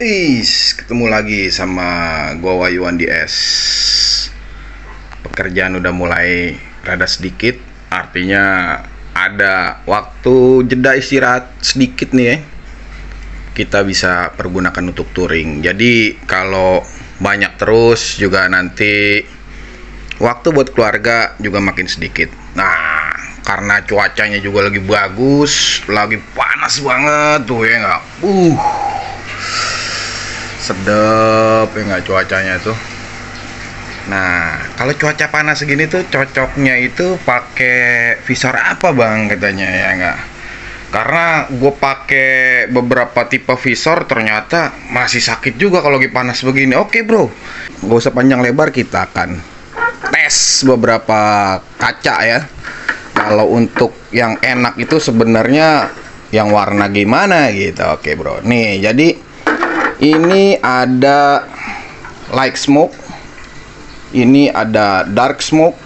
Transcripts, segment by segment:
Ketemu lagi sama gua Wayuan DS. Pekerjaan udah mulai rada sedikit, artinya ada waktu jeda istirahat sedikit nih ya. Kita bisa pergunakan untuk touring. Jadi kalau banyak terus juga nanti waktu buat keluarga juga makin sedikit. Nah, karena cuacanya juga lagi bagus, lagi panas banget tuh ya nggak? Sedep ya nggak cuacanya tuh. Nah, kalau cuaca panas segini tuh cocoknya itu pakai visor apa bang katanya ya nggak? Karena gue pakai beberapa tipe visor ternyata masih sakit juga kalau lagi panas begini. Oke bro, gak usah panjang lebar, kita akan tes beberapa kaca ya. Kalau untuk yang enak itu sebenarnya yang warna gimana gitu. Oke bro, nih jadi ini ada light smoke, ini ada dark smoke,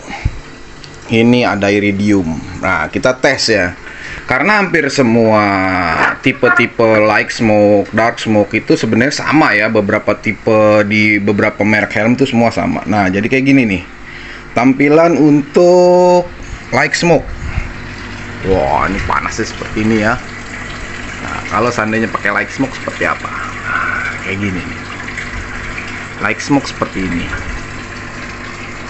ini ada iridium. Nah, kita tes ya. Karena hampir semua tipe-tipe light smoke, dark smoke itu sebenarnya sama ya. Beberapa tipe di beberapa merek helm itu semua sama. Nah, jadi kayak gini nih. Tampilan untuk light smoke. Wah, ini panasnya seperti ini ya. Nah, kalau seandainya pakai light smoke seperti apa? Kayak gini nih, light smoke seperti ini.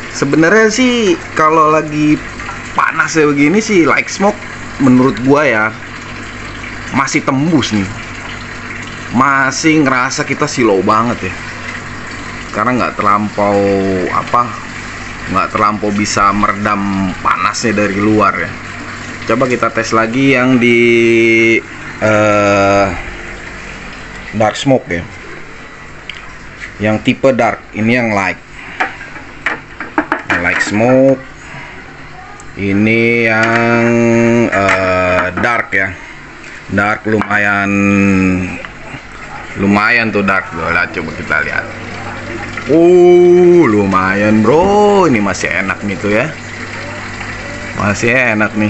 Sebenarnya sih kalau lagi panas ya begini sih light smoke menurut gua ya masih tembus nih, masih ngerasa kita silau banget ya, karena nggak terlampau bisa meredam panasnya dari luar ya. Coba kita tes lagi yang di dark smoke ya. Yang tipe dark, ini yang light smoke. Ini yang dark ya. Dark lumayan tuh dark. Coba kita lihat. Lumayan bro. Ini masih enak nih tuh ya. Masih enak nih.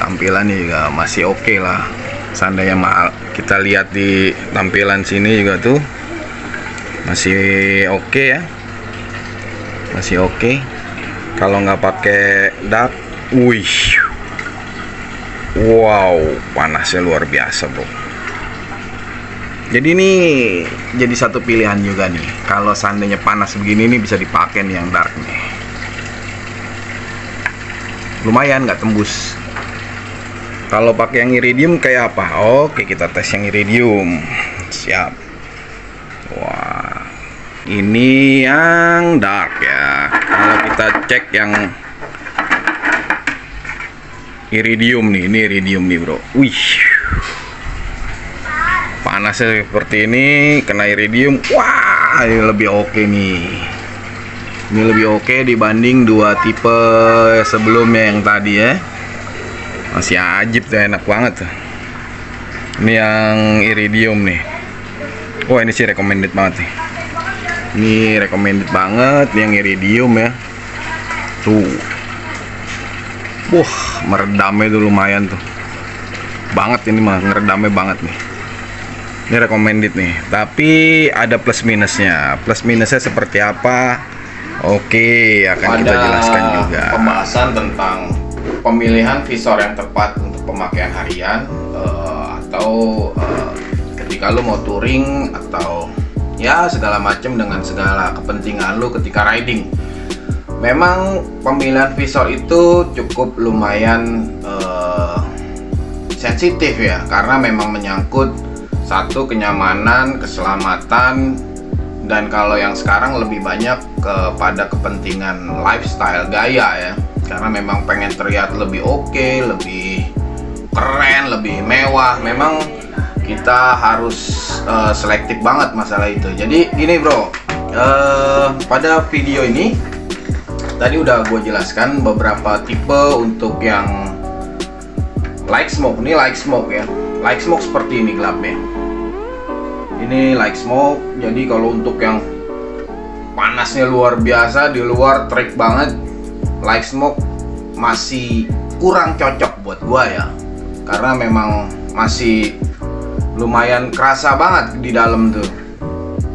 Tampilannya juga masih oke lah. Seandainya kita lihat di tampilan sini juga tuh masih oke ya, masih oke. Kalau nggak pakai dark, wow, panasnya luar biasa bro. Jadi ini jadi satu pilihan juga nih. Kalau seandainya panas begini nih bisa dipakai nih yang dark nih. Lumayan nggak tembus. Kalau pakai yang iridium kayak apa? Oke, kita tes yang iridium. Siap. Wah, ini yang dark ya. Kalau kita cek yang iridium nih, ini iridium nih bro. Panasnya seperti ini, kena iridium. Wah, ini lebih oke nih. Ini lebih oke dibanding dua tipe sebelumnya yang tadi ya. Masih ajib tuh, enak banget tuh. Ini yang iridium nih. Wah, ini sih recommended banget nih. Ini recommended banget yang iridium ya. Tuh. Meredamnya tuh lumayan tuh. Banget ini mah, ngeredamnya banget nih. Ini recommended nih. Tapi ada plus minusnya. Plus minusnya seperti apa? Oke, akan kita jelaskan juga. Pembahasan tentang pemilihan visor yang tepat untuk pemakaian harian atau ketika lu mau touring atau ya segala macam dengan segala kepentingan lu ketika riding. Memang pemilihan visor itu cukup lumayan sensitif ya, karena memang menyangkut satu kenyamanan, keselamatan, dan kalau yang sekarang lebih banyak kepada kepentingan lifestyle, gaya ya. Karena memang pengen terlihat lebih oke, lebih keren, lebih mewah. Memang kita harus selektif banget masalah itu. Jadi gini bro, pada video ini tadi udah gue jelaskan beberapa tipe untuk yang light smoke. Ini light smoke ya. Light smoke seperti ini gelapnya. Ini light smoke. Jadi kalau untuk yang panasnya luar biasa, di luar terik banget, light smoke masih kurang cocok buat gua ya, karena memang masih lumayan kerasa banget di dalam tuh.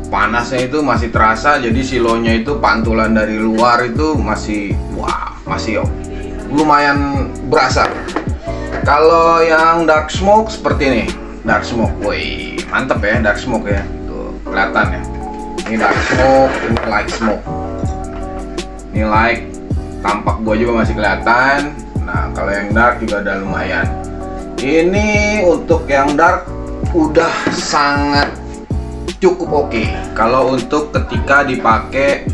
Panasnya itu masih terasa, jadi silonya itu pantulan dari luar itu masih lumayan berasa. Kalau yang dark smoke seperti ini, dark smoke, woi mantep ya dark smoke ya, tuh kelihatan ya. Ini dark smoke, ini light smoke. Ini light, tampak gua juga masih kelihatan. Nah kalau yang dark juga udah lumayan. Ini untuk yang dark udah sangat cukup oke. Kalau untuk ketika dipakai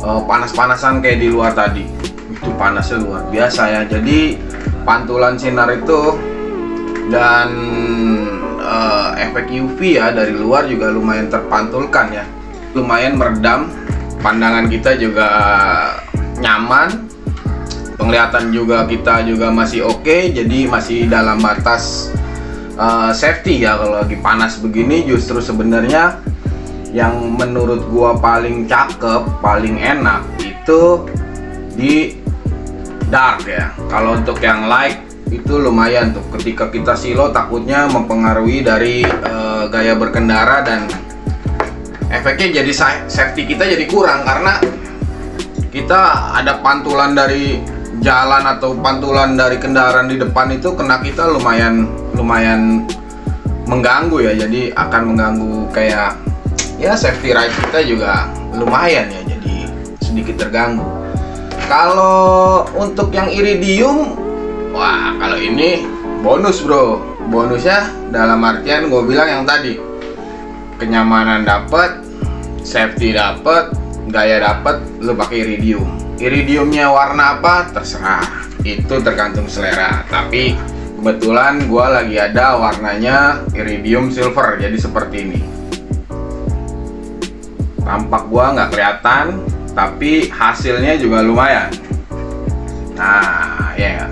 panas-panasan kayak di luar tadi, itu panasnya luar biasa ya. Jadi pantulan sinar itu dan efek UV ya dari luar juga lumayan terpantulkan ya, lumayan meredam. Pandangan kita juga nyaman, penglihatan juga kita juga masih oke. Jadi masih dalam batas safety ya. Kalau lagi panas begini justru sebenarnya yang menurut gua paling cakep, paling enak itu di dark ya. Kalau untuk yang light itu lumayan tuh, ketika kita silo takutnya mempengaruhi dari gaya berkendara dan efeknya jadi safety kita jadi kurang karena kita ada pantulan dari jalan atau pantulan dari kendaraan di depan itu kena kita lumayan mengganggu ya. Jadi akan mengganggu kayak ya safety ride kita juga lumayan ya, jadi sedikit terganggu. Kalau untuk yang iridium, wah kalau ini bonus bro. Bonusnya dalam artian gue bilang yang tadi, kenyamanan dapat, safety dapat, gaya dapat, lu pakai iridium. Iridiumnya warna apa terserah, itu tergantung selera. Tapi kebetulan gue lagi ada warnanya iridium silver, jadi seperti ini. Tampak gue nggak kelihatan, tapi hasilnya juga lumayan. Nah ya,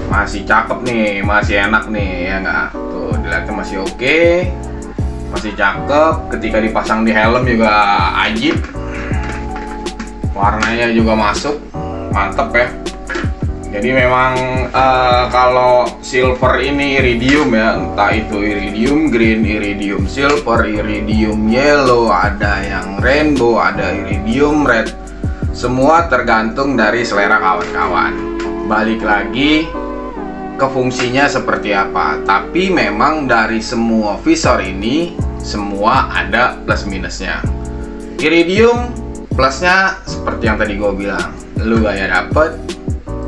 masih cakep nih, masih enak nih ya nggak? Tuh dilihatnya masih oke, masih cakep. Ketika dipasang di helm juga ajib, warnanya juga masuk, mantep ya. Jadi memang kalau silver ini iridium ya, entah itu iridium green, iridium silver, iridium yellow, ada yang rainbow, ada iridium red. Semua tergantung dari selera kawan-kawan. Balik lagi ke fungsinya seperti apa. Tapi memang dari semua visor ini semua ada plus minusnya. Iridium plusnya seperti yang tadi gue bilang, lu gaya dapet,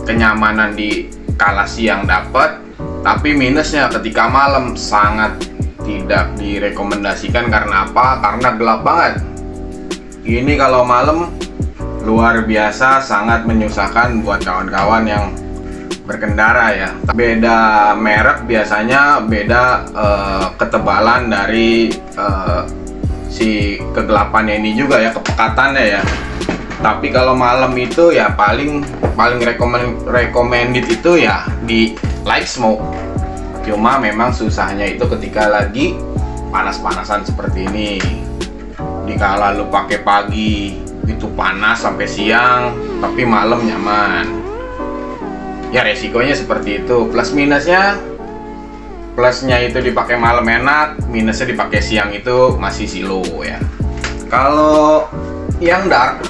kenyamanan di kala siang dapat. Tapi minusnya ketika malam sangat tidak direkomendasikan. Karena apa? Karena gelap banget. Ini kalau malam luar biasa sangat menyusahkan buat kawan-kawan yang berkendara ya. Beda merek biasanya beda ketebalan dari si kegelapannya ini juga ya, kepekatannya ya. Tapi kalau malam itu ya paling recommended itu ya di light smoke. Cuma memang susahnya itu ketika lagi panas-panasan seperti ini. Dikala lu pakai pagi itu panas sampai siang, tapi malam nyaman. Ya resikonya seperti itu. Plus minusnya, plusnya itu dipakai malam enak, minusnya dipakai siang itu masih silo ya. Kalau yang dark,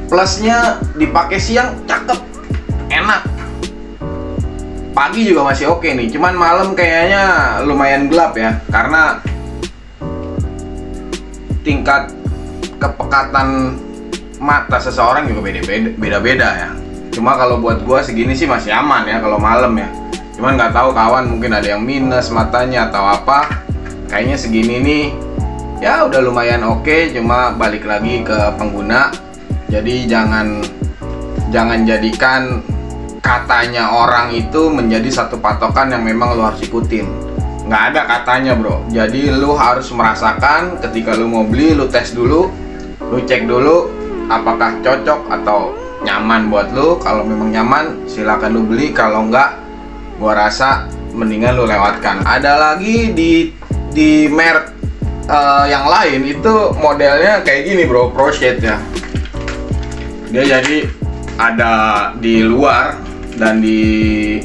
plusnya dipakai siang cakep, enak. Pagi juga masih oke nih, cuman malam kayaknya lumayan gelap ya, karena tingkat kepekatan mata seseorang juga beda-beda ya. Cuma kalau buat gua segini sih masih aman ya kalau malam ya. Cuman nggak tahu kawan, mungkin ada yang minus matanya atau apa. Kayaknya segini nih ya udah lumayan oke, cuma balik lagi ke pengguna. Jadi jangan jadikan katanya orang itu menjadi satu patokan yang memang lu harus ikutin. Nggak ada katanya bro. Jadi lu harus merasakan ketika lu mau beli, lu tes dulu, lu cek dulu apakah cocok atau nyaman buat lu. Kalau memang nyaman silakan lu beli, kalau nggak gua rasa mendingan lu lewatkan. Ada lagi di merek yang lain itu modelnya kayak gini bro, Pro Shade ya. Dia jadi ada di luar dan di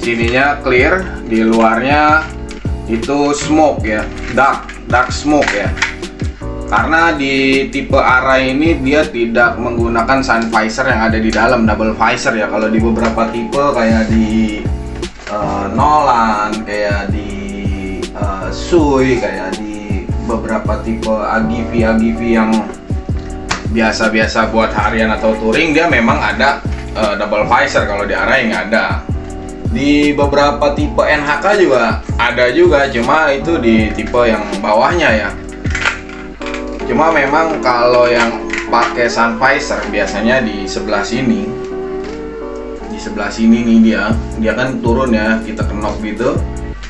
sininya clear, di luarnya itu smoke ya, dark smoke ya. Karena di tipe Arai ini dia tidak menggunakan sun visor yang ada di dalam, double visor ya. Kalau di beberapa tipe kayak di Nolan, kayak di Sui, kayak di beberapa tipe AGV yang biasa-biasa buat harian atau touring, dia memang ada double visor. Kalau di Arai nggak ada. Di beberapa tipe NHK juga ada juga, cuma itu di tipe yang bawahnya ya. Cuma memang kalau yang pakai sun visor biasanya di sebelah sini. Di sebelah sini nih dia kan turun ya, kita knock gitu.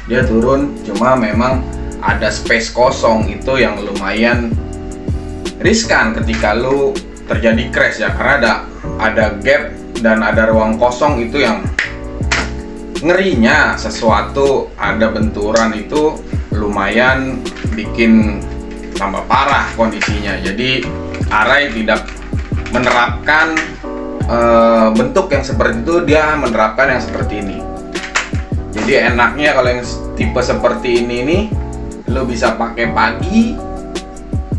Dia turun, cuma memang ada space kosong itu yang lumayan riskan ketika lu terjadi crash ya, karena ada gap dan ada ruang kosong. Itu yang ngerinya, sesuatu ada benturan itu lumayan bikin tambah parah kondisinya. Jadi Arai tidak menerapkan bentuk yang seperti itu, dia menerapkan yang seperti ini. Jadi enaknya kalau yang tipe seperti ini nih, lo bisa pakai pagi,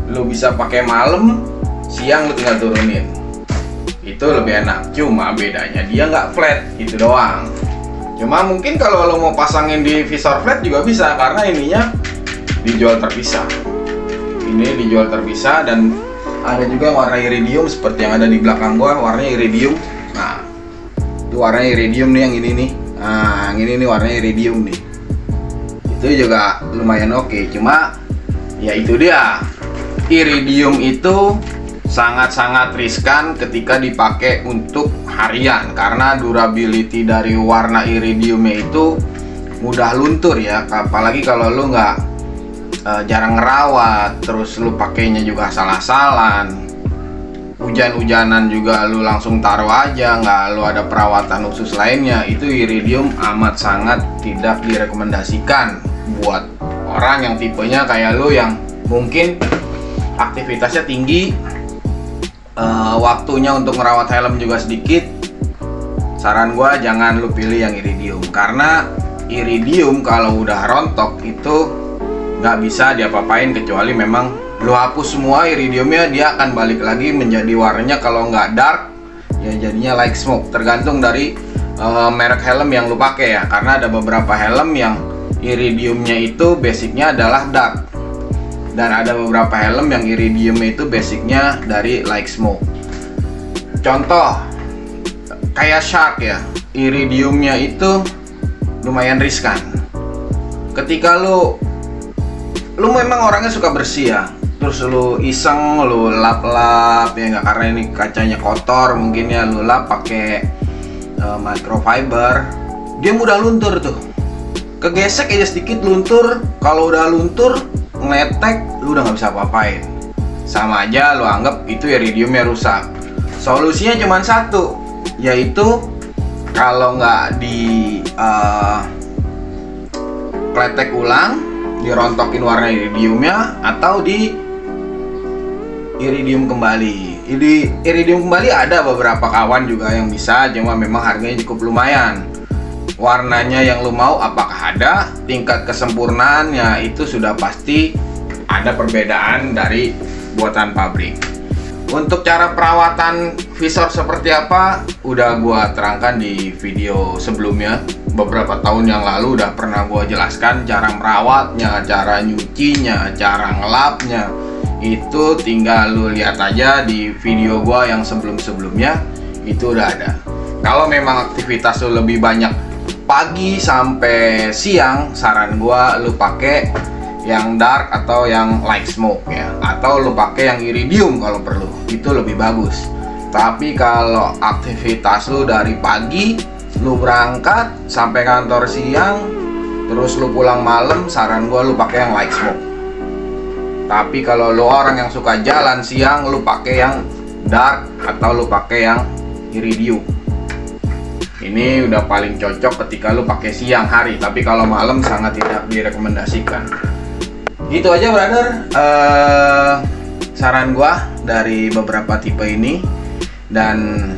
lo bisa pakai malam, siang lo tinggal turunin. Itu lebih enak. Cuma bedanya dia nggak flat, gitu doang. Cuma mungkin kalau lo mau pasangin di visor flat juga bisa, karena ininya dijual terpisah. Ini dijual terpisah, dan ada juga yang warna iridium seperti yang ada di belakang gua, warnanya iridium. Nah, itu warnanya iridium nih, yang ini nih. Nah, yang ini nih warnanya iridium nih. Itu juga lumayan oke. Cuma ya itu dia, iridium itu sangat-sangat riskan ketika dipakai untuk harian, karena durability dari warna iridiumnya itu mudah luntur ya. Apalagi kalau lu nggak jarang ngerawat, terus lu pakainya juga salah-salan, hujan-hujanan juga lu langsung taruh aja, nggak lu ada perawatan khusus lainnya, itu iridium amat sangat tidak direkomendasikan buat orang yang tipenya kayak lu yang mungkin aktivitasnya tinggi, waktunya untuk ngerawat helm juga sedikit. Saran gua jangan lu pilih yang iridium, karena iridium kalau udah rontok itu nggak bisa diapa-apain, kecuali memang lu hapus semua iridiumnya, dia akan balik lagi menjadi warnanya, kalau nggak dark ya jadinya like smoke. Tergantung dari merek helm yang lu pakai ya, karena ada beberapa helm yang iridiumnya itu basicnya adalah dark, dan ada beberapa helm yang iridiumnya itu basicnya dari like smoke. Contoh kayak Shark ya, iridiumnya itu lumayan riskan. Ketika lu memang orangnya suka bersih ya, terus lu iseng lu lap-lap ya nggak, karena ini kacanya kotor mungkin ya, lu lap pakai microfiber, dia mudah luntur tuh. Kegesek aja sedikit luntur. Kalau udah luntur ngeletek, lu udah nggak bisa apa-apain. Sama aja lu anggap itu iridiumnya rusak. Solusinya cuma satu, yaitu kalau nggak di kletek ulang, dirontokin warna iridiumnya, atau di iridium kembali. Iridium kembali ada beberapa kawan juga yang bisa, cuma memang harganya cukup lumayan. Warnanya yang lu mau apakah ada, tingkat kesempurnaannya itu sudah pasti ada perbedaan dari buatan pabrik. Untuk cara perawatan visor seperti apa udah gua terangkan di video sebelumnya. Beberapa tahun yang lalu udah pernah gua jelaskan cara merawatnya, cara nyucinya, cara ngelapnya. Itu tinggal lu lihat aja di video gua yang sebelum-sebelumnya, itu udah ada. Kalau memang aktivitas lu lebih banyak pagi sampai siang, saran gua lu pakai yang dark atau yang light smoke ya, atau lu pakai yang iridium kalau perlu, itu lebih bagus. Tapi kalau aktivitas lu dari pagi, lu berangkat sampai kantor siang, terus lu pulang malam, saran gua lu pakai yang light smoke. Tapi kalau lu orang yang suka jalan siang, lu pakai yang dark atau lu pakai yang iridium. Ini udah paling cocok ketika lu pakai siang hari, tapi kalau malam sangat tidak direkomendasikan. Gitu aja brother, saran gua dari beberapa tipe ini. Dan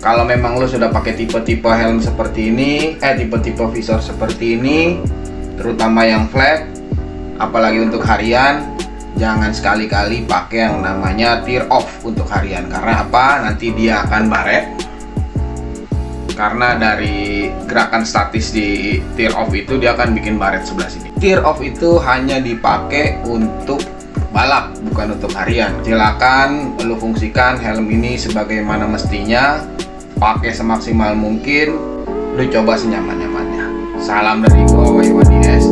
kalau memang lu sudah pakai tipe-tipe helm seperti ini, tipe-tipe visor seperti ini, terutama yang flat, apalagi untuk harian. Jangan sekali-kali pakai yang namanya tear off untuk harian. Karena apa? Nanti dia akan baret. Karena dari gerakan statis di tear off itu dia akan bikin baret sebelah sini. Tear off itu hanya dipakai untuk balap, bukan untuk harian. Silakan lu fungsikan helm ini sebagaimana mestinya, pakai semaksimal mungkin, lu coba senyaman-nyamannya. Salam dari gua, Waiwan DS.